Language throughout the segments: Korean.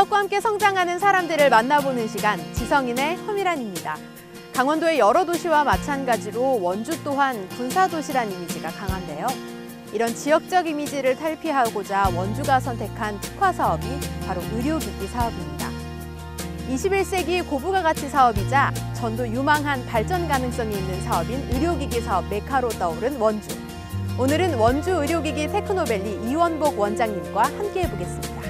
지역과 함께 성장하는 사람들을 만나보는 시간, 지성인의 허미란입니다. 강원도의 여러 도시와 마찬가지로 원주 또한 군사도시란 이미지가 강한데요. 이런 지역적 이미지를 탈피하고자 원주가 선택한 특화 사업이 바로 의료기기 사업입니다. 21세기 고부가 가치 사업이자 전도 유망한 발전 가능성이 있는 사업인 의료기기 사업 메카로 떠오른 원주. 오늘은 원주 의료기기 테크노밸리 이원복 원장님과 함께 해보겠습니다.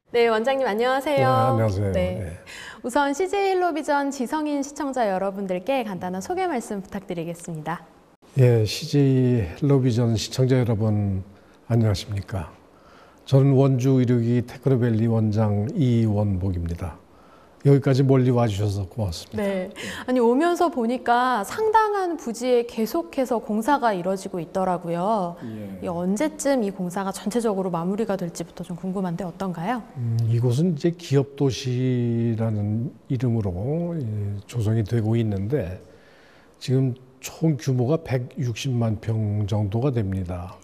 네, 원장님 안녕하세요. 네, 안녕하세요. 네. 우선 CJ 일로비전 지성인 시청자 여러분들께 간단한 소개 말씀 부탁드리겠습니다. 예, CJ 일로비전 시청자 여러분 안녕하십니까? 저는 원주 의료기기 테크노밸리 원장 이원복입니다. 여기까지 멀리 와주셔서 고맙습니다. 네, 아니 오면서 보니까 상당한 부지에 계속해서 공사가 이뤄지고 있더라고요. 예. 언제쯤 이 공사가 전체적으로 마무리가 될지부터 좀 궁금한데 어떤가요? 이곳은 이제 기업도시라는 이름으로 조성이 되고 있는데 지금 총 규모가 160만 평 정도가 됩니다.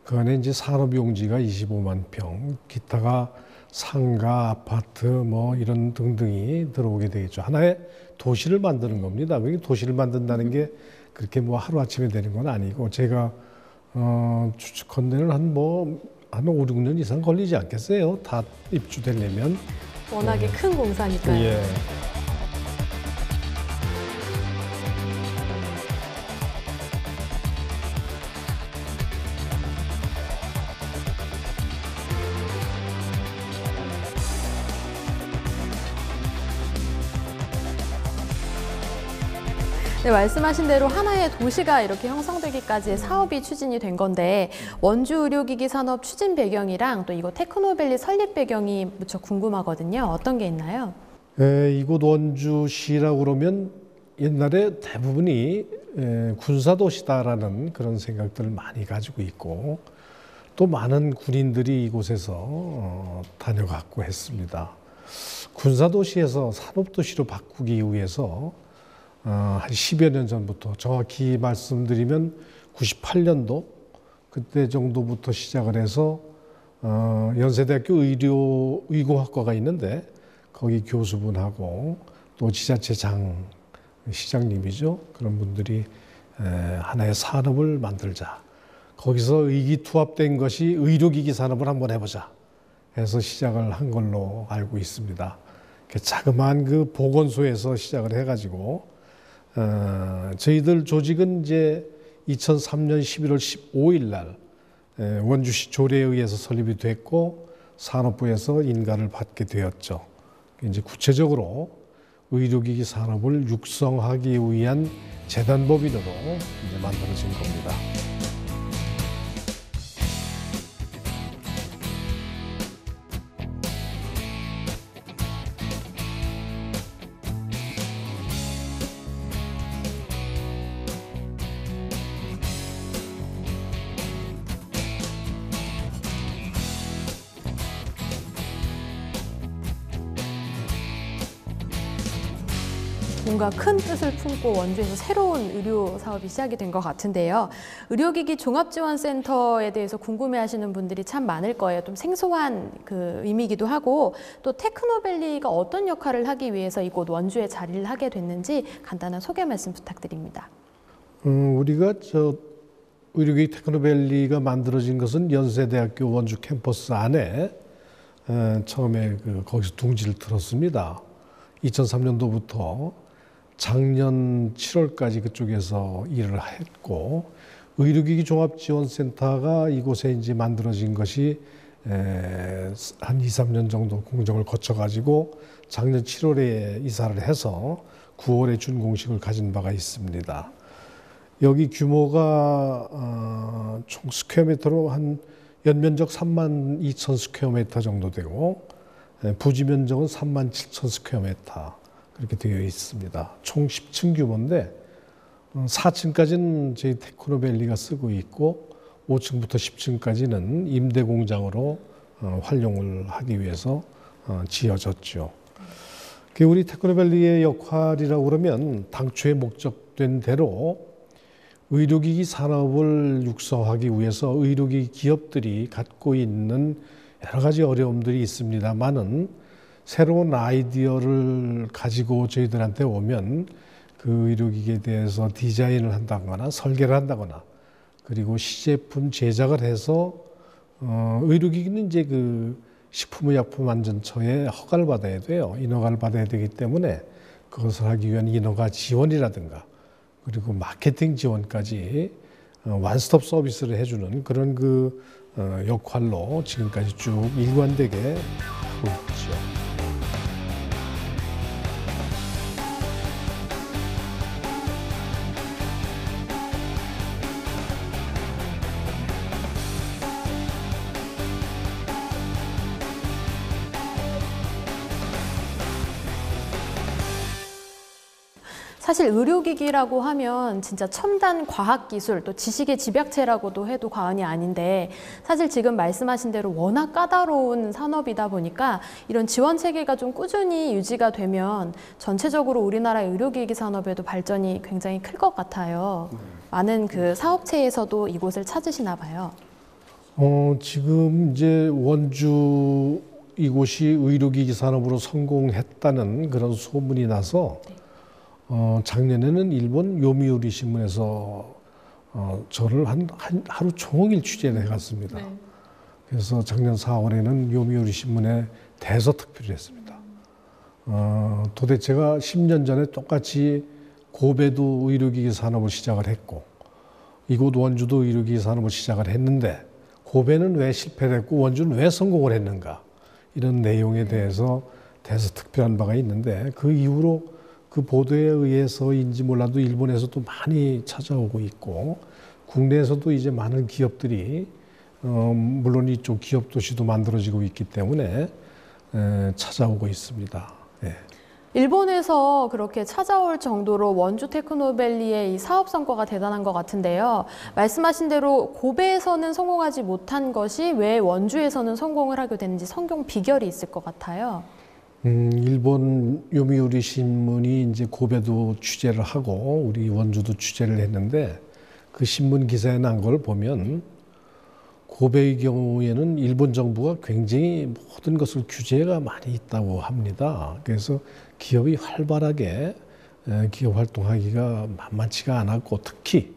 그 안에 이제 산업용지가 25만 평, 기타가 상가, 아파트 뭐 이런 등등이 들어오게 되겠죠. 하나의 도시를 만드는 겁니다. 도시를 만든다는 게 그렇게 뭐 하루아침에 되는 건 아니고 제가 추측컨대는 한 5, 6년 이상 걸리지 않겠어요. 다 입주되려면. 워낙에 큰 공사니까요. 예. 네, 말씀하신 대로 하나의 도시가 이렇게 형성되기까지의 사업이 추진이 된 건데 원주 의료기기 산업 추진 배경이랑 또 이거 테크노밸리 설립 배경이 무척 궁금하거든요. 어떤 게 있나요? 이곳 원주시라고 그러면 옛날에 대부분이 군사도시다라는 그런 생각들을 많이 가지고 있고 또 많은 군인들이 이곳에서 다녀갔고 했습니다. 군사도시에서 산업도시로 바꾸기 위해서 한 10여 년 전부터 정확히 말씀드리면 98년도 그때 정도부터 시작을 해서 연세대학교 의고학과가 있는데 거기 교수분하고 또 지자체장 시장님이죠. 그런 분들이 하나의 산업을 만들자. 거기서 의기투합된 것이 의료기기 산업을 한번 해보자 해서 시작을 한 걸로 알고 있습니다. 자그마한 그 보건소에서 시작을 해가지고 저희들 조직은 이제 2003년 11월 15일 날 원주시 조례에 의해서 설립이 됐고 산업부에서 인가를 받게 되었죠. 이제 구체적으로 의료기기 산업을 육성하기 위한 재단법인으로 이제 만들어진 겁니다. 뭔가 큰 뜻을 품고 원주에서 새로운 의료 사업이 시작이 된 것 같은데요. 의료기기 종합지원센터에 대해서 궁금해하시는 분들이 참 많을 거예요. 좀 생소한 그 의미이기도 하고 또 테크노밸리가 어떤 역할을 하기 위해서 이곳 원주에 자리를 하게 됐는지 간단한 소개 말씀 부탁드립니다. 우리가 의료기기 테크노밸리가 만들어진 것은 연세대학교 원주 캠퍼스 안에 처음에 거기서 둥지를 틀었습니다. 2003년도부터 작년 7월까지 그쪽에서 일을 했고 의료기기 종합지원센터가 이곳에 이제 만들어진 것이 한 2, 3년 정도 공정을 거쳐가지고 작년 7월에 이사를 해서 9월에 준공식을 가진 바가 있습니다. 여기 규모가 총 스퀘어미터로 한 연면적 3만 2천 스퀘어미터 정도 되고 부지 면적은 3만 7천 스퀘어미터 그렇게 되어 있습니다. 총 10층 규모인데 4층까지는 저희 테크노밸리가 쓰고 있고 5층부터 10층까지는 임대 공장으로 활용을 하기 위해서 지어졌죠. 우리 테크노밸리의 역할이라고 그러면 당초에 목적된 대로 의료기기 산업을 육성하기 위해서 의료기기 기업들이 갖고 있는 여러 가지 어려움들이 있습니다만은 새로운 아이디어를 가지고 저희들한테 오면 그 의료기기에 대해서 디자인을 한다거나 설계를 한다거나 그리고 시제품 제작을 해서 의료기기는 이제 그 식품의약품안전처에 허가를 받아야 돼요. 인허가를 받아야 되기 때문에 그것을 하기 위한 인허가 지원이라든가 그리고 마케팅 지원까지 완스톱 서비스를 해주는 그런 그 역할로 지금까지 쭉 일관되게 하고 있죠. 사실 의료기기라고 하면 진짜 첨단 과학기술 또 지식의 집약체라고도 해도 과언이 아닌데 사실 지금 말씀하신 대로 워낙 까다로운 산업이다 보니까 이런 지원 체계가 좀 꾸준히 유지가 되면 전체적으로 우리나라 의료기기 산업에도 발전이 굉장히 클 것 같아요. 많은 그 사업체에서도 이곳을 찾으시나 봐요. 지금 이제 원주 이곳이 의료기기 산업으로 성공했다는 그런 소문이 나서 네. 작년에는 일본 요미우리 신문에서 저를 하루 종일 취재를 해갔습니다. 네. 그래서 작년 4월에는 요미우리 신문에 대서 특필을 했습니다. 도대체가 10년 전에 똑같이 고베도 의료기기 산업을 시작을 했고 이곳 원주도 의료기기 산업을 시작을 했는데 고베는 왜 실패를 했고 원주는 왜 성공을 했는가 이런 내용에 대해서 대서 특필한 바가 있는데 그 이후로 그 보도에 의해서인지 몰라도 일본에서도 많이 찾아오고 있고 국내에서도 이제 많은 기업들이 물론 이쪽 기업 도시도 만들어지고 있기 때문에 찾아오고 있습니다. 예. 일본에서 그렇게 찾아올 정도로 원주 테크노밸리의 이 사업 성과가 대단한 것 같은데요. 말씀하신 대로 고베에서는 성공하지 못한 것이 왜 원주에서는 성공을 하게 되는지 성공 비결이 있을 것 같아요. 일본 요미우리 신문이 이제 고베도 취재를 하고 우리 원주도 취재를 했는데 그 신문 기사에 난 걸 보면 고베의 경우에는 일본 정부가 굉장히 모든 것을 규제가 많이 있다고 합니다. 그래서 기업이 활발하게 기업 활동하기가 만만치가 않았고 특히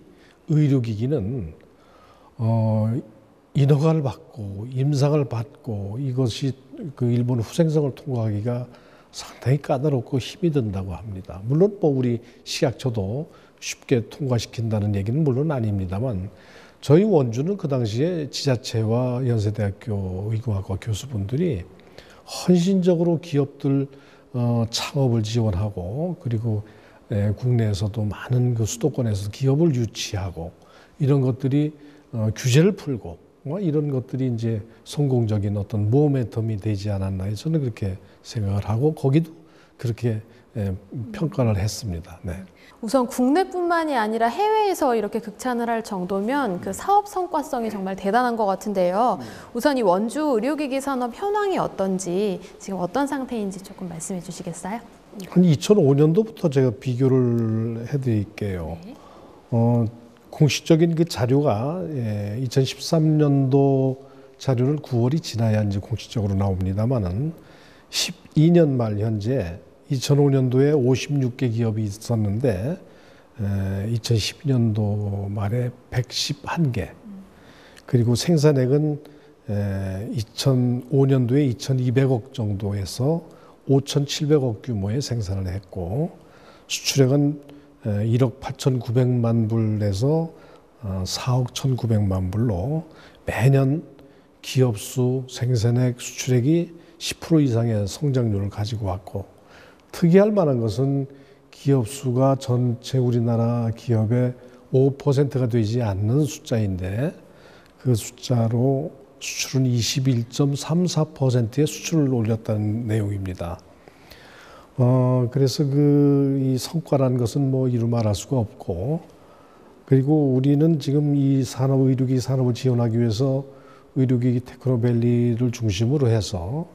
의료기기는 인허가를 받고 임상을 받고 이것이 그 일본 후생성을 통과하기가 상당히 까다롭고 힘이 든다고 합니다. 물론 뭐 우리 식약처도 쉽게 통과시킨다는 얘기는 물론 아닙니다만 저희 원주는 그 당시에 지자체와 연세대학교 의과학과 교수분들이 헌신적으로 기업들 창업을 지원하고 그리고 국내에서도 많은 그 수도권에서 기업을 유치하고 이런 것들이 규제를 풀고 이런 것들이 이제 성공적인 어떤 모멘텀이 되지 않았나 저는 그렇게 생각을 하고 거기도 그렇게 평가를 했습니다. 네. 우선 국내뿐만이 아니라 해외에서 이렇게 극찬을 할 정도면 그 사업 성과성이 정말 대단한 것 같은데요. 우선 이 원주 의료기기 산업 현황이 어떤지 지금 어떤 상태인지 조금 말씀해 주시겠어요? 한 2005년도부터 제가 비교를 해드릴게요. 네. 공식적인 그 자료가 2013년도 자료는 9월이 지나야 이제 공식적으로 나옵니다만은 12년 말 현재 2005년도에 56개 기업이 있었는데 2012년도 말에 111개 그리고 생산액은 2005년도에 2,200억 정도에서 5,700억 규모의 생산을 했고 수출액은 1억 8,900만 불에서 4억 1,900만 불로 매년 기업 수, 생산액, 수출액이 10% 이상의 성장률을 가지고 왔고 특이할 만한 것은 기업 수가 전체 우리나라 기업의 5%가 되지 않는 숫자인데 그 숫자로 수출은 21.34%의 수출을 올렸다는 내용입니다. 그래서 이 성과라는 것은 뭐 이루 말할 수가 없고 그리고 우리는 지금 이 의료기기 산업을 지원하기 위해서 의료기기 테크노밸리를 중심으로 해서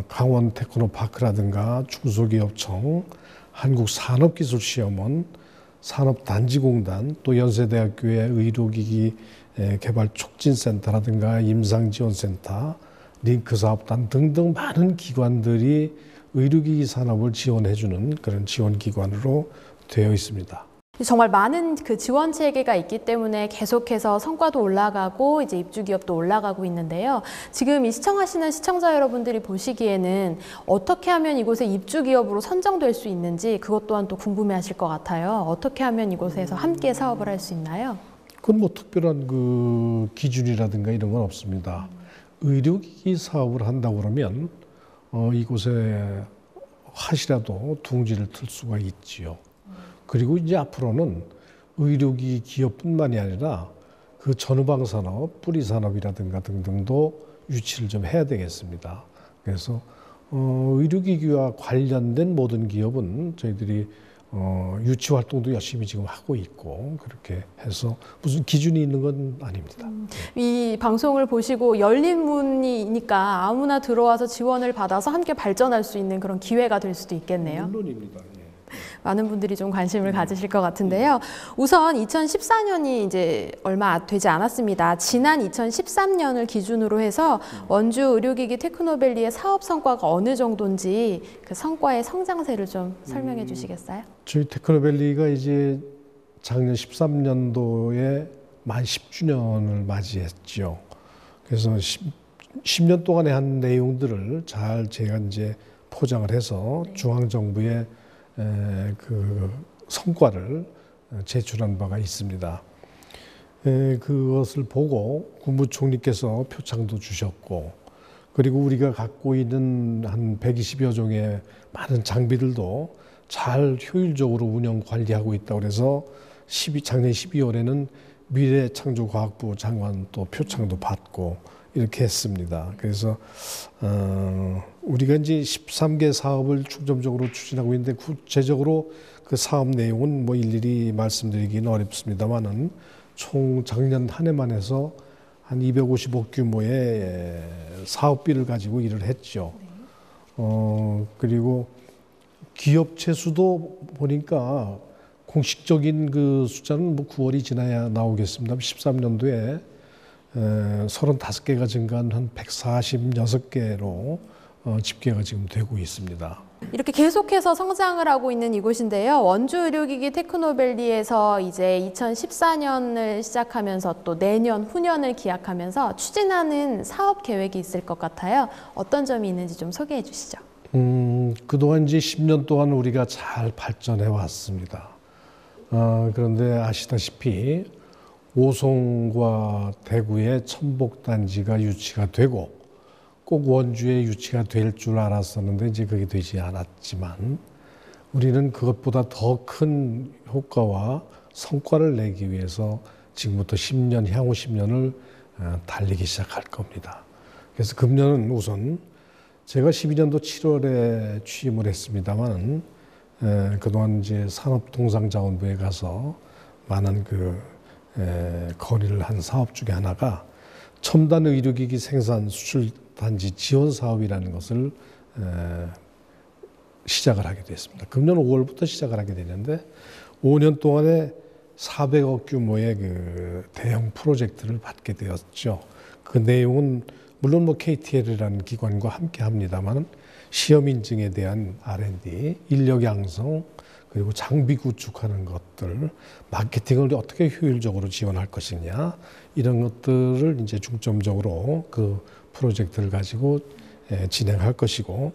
강원 테크노파크라든가 중소기업청, 한국산업기술시험원, 산업단지공단, 또 연세대학교의 의료기기 개발 촉진센터라든가 임상지원센터, 링크사업단 등등 많은 기관들이 의료기기 산업을 지원해주는 그런 지원기관으로 되어 있습니다. 정말 많은 그 지원 체계가 있기 때문에 계속해서 성과도 올라가고 이제 입주 기업도 올라가고 있는데요. 지금 이 시청하시는 시청자 여러분들이 보시기에는 어떻게 하면 이곳에 입주 기업으로 선정될 수 있는지 그것 또한 또 궁금해하실 것 같아요. 어떻게 하면 이곳에서 함께 사업을 할 수 있나요? 그건 뭐 특별한 그 기준이라든가 이런 건 없습니다. 의료기기 사업을 한다고 그러면 이곳에 하시라도 둥지를 틀 수가 있지요. 그리고 이제 앞으로는 의료기기 기업뿐만이 아니라 그 전후방 산업, 뿌리 산업이라든가 등등도 유치를 좀 해야 되겠습니다. 그래서 의료기기와 관련된 모든 기업은 저희들이 유치 활동도 열심히 지금 하고 있고 그렇게 해서 무슨 기준이 있는 건 아닙니다. 이 방송을 보시고 열린 문이니까 아무나 들어와서 지원을 받아서 함께 발전할 수 있는 그런 기회가 될 수도 있겠네요. 물론입니다. 예. 많은 분들이 좀 관심을 가지실 것 같은데요. 우선 2014년이 이제 얼마 되지 않았습니다. 지난 2013년을 기준으로 해서 원주 의료기기 테크노밸리의 사업 성과가 어느 정도인지 그 성과의 성장세를 좀 설명해 주시겠어요? 저희 테크노밸리가 이제 작년 13년도에 만 10주년을 맞이했죠. 그래서 10년 동안에 한 내용들을 잘 제가 이제 포장을 해서 중앙정부에 그 성과를 제출한 바가 있습니다. 그것을 보고 국무총리께서 표창도 주셨고, 그리고 우리가 갖고 있는 한 120여 종의 많은 장비들도 잘 효율적으로 운영 관리하고 있다고 그래서 작년 12월에는 미래창조과학부 장관 또 표창도 받고 이렇게 했습니다. 그래서 우리가 이제 13개 사업을 중점적으로 추진하고 있는데 구체적으로 그 사업 내용은 뭐 일일이 말씀드리기는 어렵습니다만은 총 작년 한 해만 해서 한 250억 규모의 사업비를 가지고 일을 했죠. 그리고 기업체 수도 보니까 공식적인 그 숫자는 뭐 9월이 지나야 나오겠습니다. 13년도에 35개가 증가한 한 146개로 집계가 지금 되고 있습니다. 이렇게 계속해서 성장을 하고 있는 이곳인데요. 원주 의료기기 테크노밸리에서 이제 2014년을 시작하면서 또 내년, 후년을 기약하면서 추진하는 사업 계획이 있을 것 같아요. 어떤 점이 있는지 좀 소개해 주시죠. 그동안 이제 10년 동안 우리가 잘 발전해 왔습니다. 그런데 아시다시피 오송과 대구의 첨복단지가 유치가 되고 꼭 원주에 유치가 될 줄 알았었는데 이제 그게 되지 않았지만 우리는 그것보다 더 큰 효과와 성과를 내기 위해서 지금부터 10년, 향후 10년을 달리기 시작할 겁니다. 그래서 금년은 우선 제가 12년도 7월에 취임을 했습니다만 그동안 이제 산업통상자원부에 가서 많은 건의를 한 사업 중에 하나가 첨단 의료기기 생산 수출 단지 지원 사업이라는 것을 시작을 하게 됐습니다. 금년 5월부터 시작을 하게 되는데 5년 동안에 400억 규모의 그 대형 프로젝트를 받게 되었죠. 그 내용은 물론 뭐 KTL이라는 기관과 함께 합니다만 시험 인증에 대한 R&D, 인력 양성, 그리고 장비 구축하는 것들, 마케팅을 어떻게 효율적으로 지원할 것이냐 이런 것들을 이제 중점적으로 그 프로젝트를 가지고 진행할 것이고,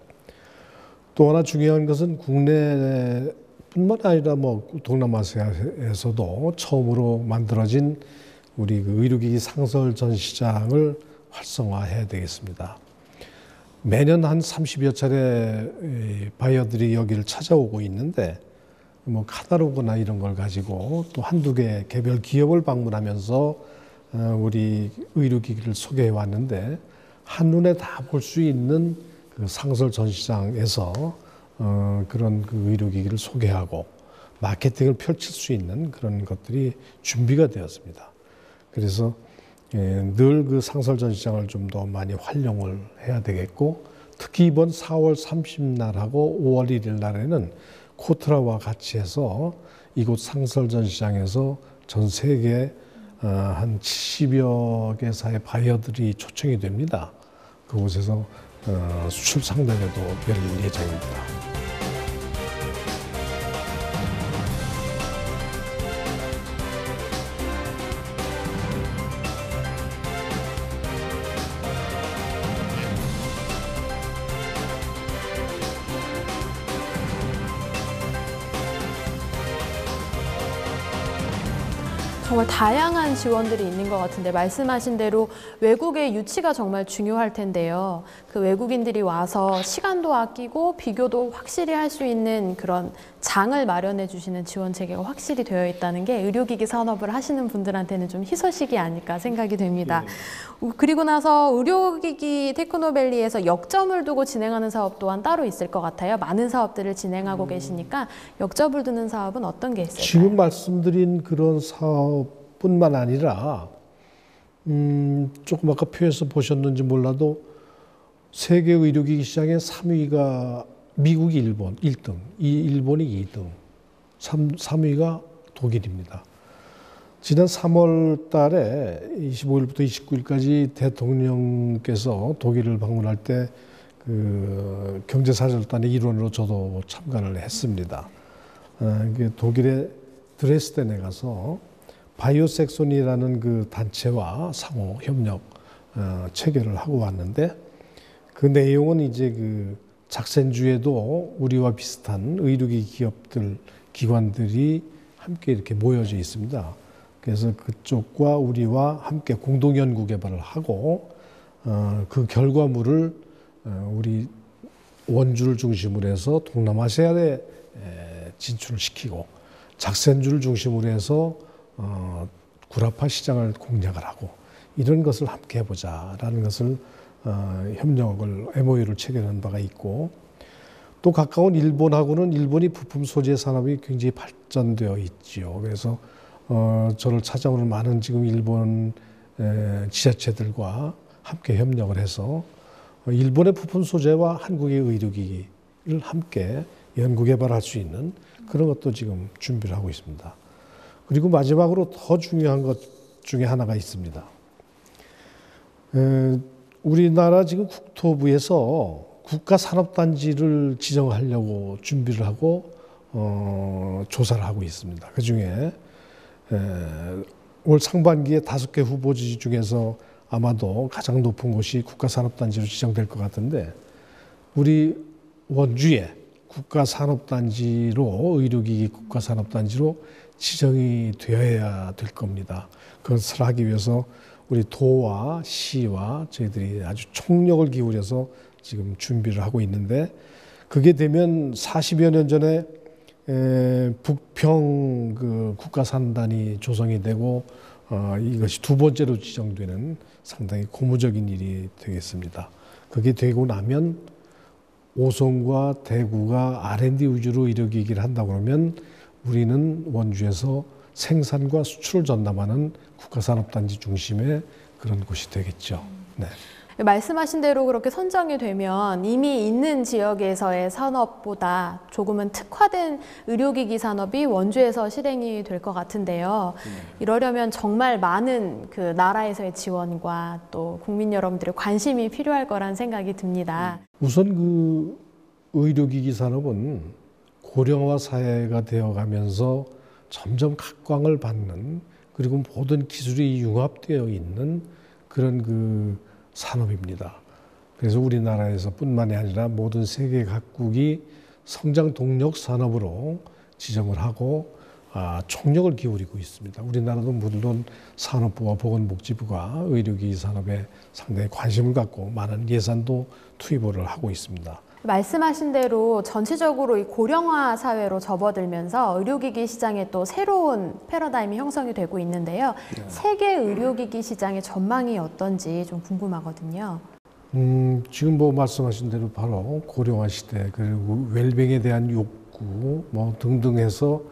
또 하나 중요한 것은 국내뿐만 아니라 뭐 동남아시아에서도 처음으로 만들어진 우리 그 의료기기 상설 전시장을 활성화해야 되겠습니다. 매년 한 30여 차례 바이어들이 여기를 찾아오고 있는데 뭐 카탈로그나 이런 걸 가지고 또 한두 개 개별 기업을 방문하면서 우리 의료기기를 소개해 왔는데 한눈에 다 볼 수 있는 그 상설 전시장에서 그런 그 의료기기를 소개하고 마케팅을 펼칠 수 있는 그런 것들이 준비가 되었습니다. 그래서 늘 그 상설전시장을 좀 더 많이 활용을 해야 되겠고, 특히 이번 4월 30날하고 5월 1일 날에는 코트라와 같이 해서 이곳 상설전시장에서 전 세계 한 70여 개사의 바이어들이 초청이 됩니다. 그곳에서 수출 상담회도 열릴 예정입니다. 정말 다양한 지원들이 있는 것 같은데, 말씀하신 대로 외국의 유치가 정말 중요할 텐데요. 그 외국인들이 와서 시간도 아끼고 비교도 확실히 할 수 있는 그런 장을 마련해 주시는 지원 체계가 확실히 되어 있다는 게 의료기기 산업을 하시는 분들한테는 좀 희소식이 아닐까 생각이 됩니다. 그리고 나서 의료기기 테크노밸리에서 역점을 두고 진행하는 사업 또한 따로 있을 것 같아요. 많은 사업들을 진행하고 계시니까 역점을 두는 사업은 어떤 게 있을까요? 지금 말씀드린 그런 사업뿐만 아니라 조금 아까 표에서 보셨는지 몰라도 세계 의료기기 시장의 3위가 미국이 1등, 일본이 2등, 3위가 독일입니다. 지난 3월 달에 25일부터 29일까지 대통령께서 독일을 방문할 때 그 경제사절단의 일원으로 저도 참가를 했습니다. 독일의 드레스덴에 가서 바이오섹손이라는 그 단체와 상호 협력 체결을 하고 왔는데, 그 내용은 이제 그 작센주에도 우리와 비슷한 의료기기 기업들, 기관들이 함께 이렇게 모여져 있습니다. 그래서 그쪽과 우리와 함께 공동 연구 개발을 하고 그 결과물을 우리 원주를 중심으로 해서 동남아시아에 진출을 시키고, 작센주를 중심으로 해서 구라파 시장을 공략을 하고, 이런 것을 함께 해보자라는 것을 협력을 MOU를 체결한 바가 있고, 또 가까운 일본하고는 일본이 부품 소재 산업이 굉장히 발전되어 있지요. 그래서 저를 찾아오는 많은 지금 일본 지자체들과 함께 협력을 해서 일본의 부품 소재와 한국의 의료기기를 함께 연구 개발할 수 있는 그런 것도 지금 준비를 하고 있습니다. 그리고 마지막으로 더 중요한 것 중에 하나가 있습니다. 우리나라 지금 국토부에서 국가산업단지를 지정하려고 준비를 하고 조사를 하고 있습니다. 그중에 올 상반기에 5개 후보지 중에서 아마도 가장 높은 곳이 국가산업단지로 지정될 것 같은데, 우리 원주에 국가산업단지로, 의료기기 국가산업단지로 지정이 되어야 될 겁니다. 그것을 하기 위해서 우리 도와 시와 저희들이 아주 총력을 기울여서 지금 준비를 하고 있는데, 그게 되면 40여 년 전에 북평 그 국가산단이 조성이 되고 이것이 두 번째로 지정되는 상당히 고무적인 일이 되겠습니다. 그게 되고 나면 오송과 대구가 R&D 위주로 의료기기를 한다고 그러면 우리는 원주에서 생산과 수출을 전담하는 국가산업단지 중심의 그런 곳이 되겠죠. 네. 말씀하신 대로 그렇게 선정이 되면 이미 있는 지역에서의 산업보다 조금은 특화된 의료기기 산업이 원주에서 실행이 될 것 같은데요. 이러려면 정말 많은 그 나라에서의 지원과 또 국민 여러분들의 관심이 필요할 거란 생각이 듭니다. 우선 그 의료기기 산업은 고령화 사회가 되어가면서 점점 각광을 받는, 그리고 모든 기술이 융합되어 있는 그런 그 산업입니다. 그래서 우리나라에서 뿐만이 아니라 모든 세계 각국이 성장 동력 산업으로 지정을 하고 총력을 기울이고 있습니다. 우리나라도 물론 산업부와 보건복지부가 의료기기 산업에 상당히 관심을 갖고 많은 예산도 투입을 하고 있습니다. 말씀하신 대로 전체적으로 이 고령화 사회로 접어들면서 의료기기 시장에 또 새로운 패러다임이 형성이 되고 있는데요. 네. 세계 의료기기 시장의 전망이 어떤지 좀 궁금하거든요. 지금 뭐 말씀하신 대로 바로 고령화 시대, 그리고 웰빙에 대한 욕구 뭐 등등 해서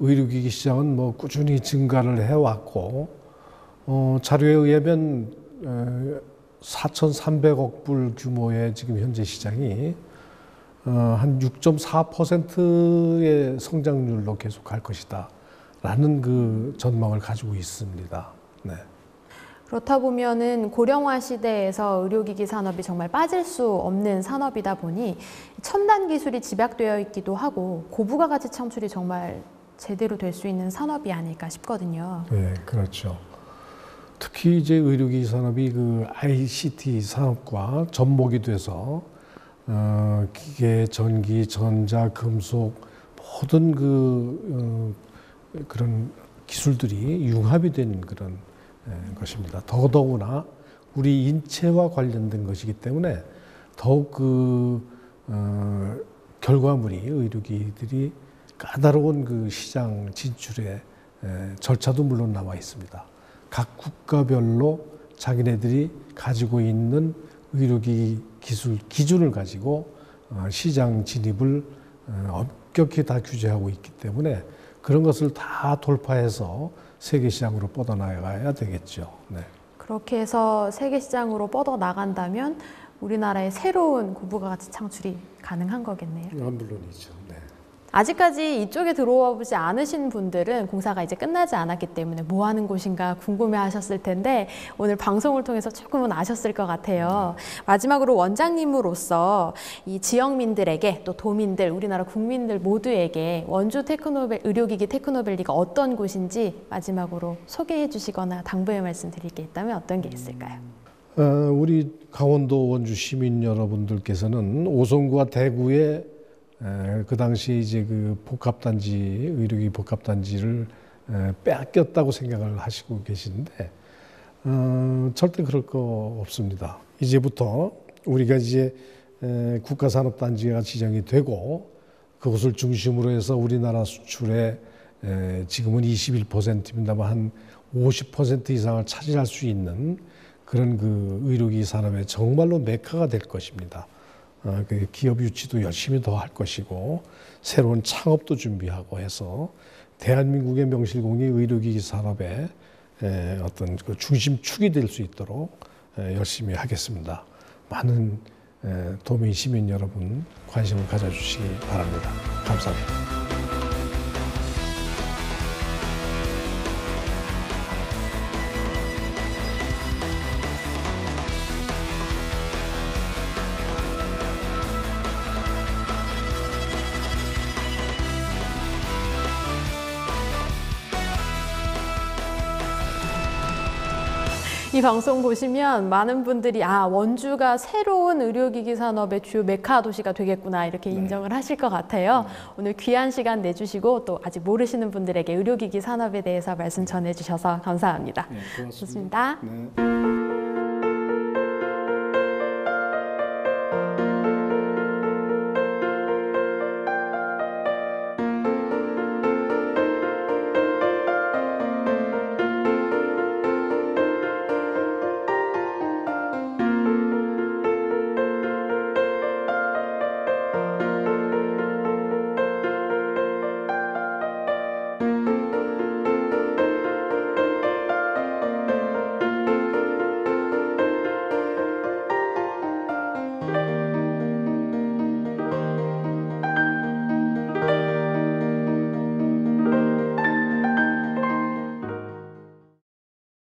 의료기기 시장은 뭐 꾸준히 증가를 해왔고 자료에 의하면 4,300억 불 규모의 지금 현재 시장이 한 6.4%의 성장률로 계속 갈 것이다 라는 그 전망을 가지고 있습니다. 네. 그렇다 보면은 고령화 시대에서 의료기기 산업이 정말 빠질 수 없는 산업이다 보니 첨단 기술이 집약되어 있기도 하고 고부가가치 창출이 정말 제대로 될 수 있는 산업이 아닐까 싶거든요. 네, 그렇죠. 특히 이제 의료기기 산업이 그 ICT 산업과 접목이 돼서 기계, 전기, 전자, 금속 모든 그런 기술들이 융합이 된 그런 것입니다. 더더구나 우리 인체와 관련된 것이기 때문에 더욱 결과물이 의료기기들이 까다로운 그 시장 진출의 절차도 물론 나와 있습니다. 각 국가별로 자기네들이 가지고 있는 의료기기 기술 기준을 가지고 시장 진입을 엄격히 다 규제하고 있기 때문에 그런 것을 다 돌파해서 세계 시장으로 뻗어나가야 되겠죠. 네. 그렇게 해서 세계 시장으로 뻗어나간다면 우리나라의 새로운 고부가가치 창출이 가능한 거겠네요. 물론이죠. 네. 아직까지 이쪽에 들어와 보지 않으신 분들은 공사가 이제 끝나지 않았기 때문에 뭐 하는 곳인가 궁금해 하셨을 텐데 오늘 방송을 통해서 조금은 아셨을 것 같아요. 마지막으로 원장님으로서 이 지역민들에게 또 도민들, 우리나라 국민들 모두에게 원주 테크노벨, 의료기기 테크노밸리가 어떤 곳인지 마지막으로 소개해 주시거나 당부의 말씀 드릴 게 있다면 어떤 게 있을까요? 우리 강원도 원주 시민 여러분들께서는 오송구와 대구에 그 당시 이제 그 복합단지, 의료기기 복합단지를 빼앗겼다고 생각을 하시고 계신데, 절대 그럴 거 없습니다. 이제부터 우리가 이제 국가산업단지가 지정이 되고, 그것을 중심으로 해서 우리나라 수출의 지금은 21%입니다만 한 50% 이상을 차지할 수 있는 그런 그 의료기기 산업의 정말로 메카가 될 것입니다. 그 기업 유치도 열심히 더 할 것이고 새로운 창업도 준비하고 해서 대한민국의 명실공히 의료기기 산업의 어떤 그 중심축이 될 수 있도록 열심히 하겠습니다. 많은 도민 시민 여러분 관심을 가져주시기 바랍니다. 감사합니다. 이 방송 보시면 많은 분들이 원주가 새로운 의료기기 산업의 주요 메카 도시가 되겠구나 이렇게 인정을 하실 것 같아요. 오늘 귀한 시간 내주시고 또 아직 모르시는 분들에게 의료기기 산업에 대해서 말씀 전해주셔서 감사합니다. 네, 고맙습니다. 좋습니다. 네.